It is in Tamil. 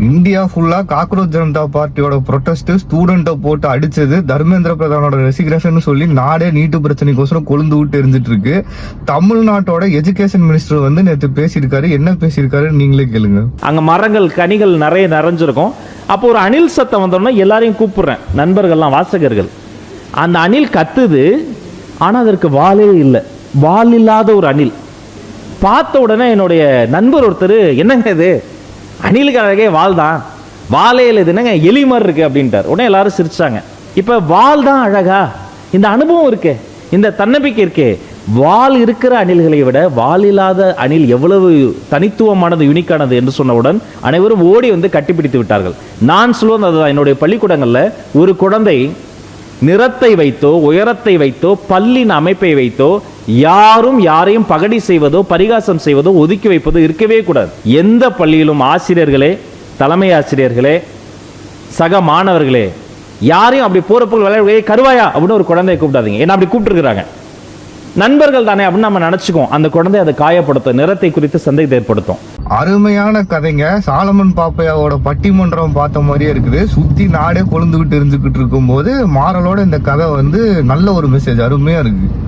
இந்தியா ஃபுல்லா காக்ரோச் ஜனதா பார்ட்டியோட ப்ரொடெஸ்ட் ஸ்டூடெண்ட்டை போட்டு அடிச்சது தர்மேந்திர பிரதானோட ரெசிக்ரேஷன் சொல்லி நாடே நீட்டு பிரச்சனைக்கோசரம் கொழுந்து விட்டு எரிஞ்சிட்டு இருக்கு. தமிழ்நாட்டோட எஜுகேஷன் மினிஸ்டர் வந்து நேற்று பேசியிருக்காரு. என்ன பேசியிருக்காரு நீங்களே கேளுங்க. அங்க மரங்கள் கனிகள் நிறைய நிறைஞ்சிருக்கும். அப்போ ஒரு அணில் சத்தம் வந்தோம்னா எல்லாரையும் கூப்பிடுறேன், நண்பர்கள்லாம் வாசகர்கள். அந்த அணில் கத்துது, ஆனா அதற்கு வாலே இல்லை, வால் இல்லாத ஒரு அணில். பார்த்த உடனே என்னுடைய நண்பர் ஒருத்தர், என்னங்க இது அணிலுக்கு அழகே வால் தான், வாலே இல்லை, இது என்னங்க எலி மாதிரி இருக்கு அப்படின்ட்டார். உடனே எல்லாரும் சிரிச்சாங்க. இப்ப வால் தான் அழகா? இந்த அனுபவம் இருக்கே, இந்த தன்னம்பிக்கை இருக்கே, வால் இருக்கிற அணில்களை விட வால் இல்லாத அணில் எவ்வளவு தனித்துவமானது, யூனிக்கானது என்று சொன்னவுடன் அனைவரும் ஓடி வந்து கட்டிப்பிடித்து விட்டார்கள். நான் சொல்வது அதுதான். என்னுடைய பள்ளிக்கூடங்கள்ல ஒரு குழந்தை நிறத்தை வைத்தோ உயரத்தை வைத்தோ பல்லின் அமைப்பை வைத்தோ யாரும் யாரையும் பகடி செய்வதோ பரிகாசம் செய்வதோ ஒதுக்கி வைப்பதோ இருக்கவே கூடாது. எந்த பள்ளியிலும் ஆசிரியர்களே, தலைமை ஆசிரியர்களே, சக மாணவர்களே, யாரையும் அப்படி போறப்போ விளையாட கருவாயா அப்படின்னு ஒரு குழந்தையை கூப்பிடாதீங்க. ஏன்னா அப்படி கூப்பிட்டுருக்காங்க, நண்பர்கள் தானே அப்படின்னு நம்ம நினைச்சுக்கோம். அந்த குழந்தை அதை காயப்படுத்தும், நிறத்தை குறித்து சந்தேகத்தை ஏற்படுத்தும். அருமையான கதைங்க. சாலமன் பாப்பையாவோட பட்டிமன்றம் பார்த்த மாதிரியே இருக்குது. சுத்தி நாடே கொழுந்துகிட்டு எரிஞ்சுக்கிட்டு இருக்கும் போது மாறலோட இந்த கதை வந்து நல்ல ஒரு மெசேஜ், அருமையா இருக்கு.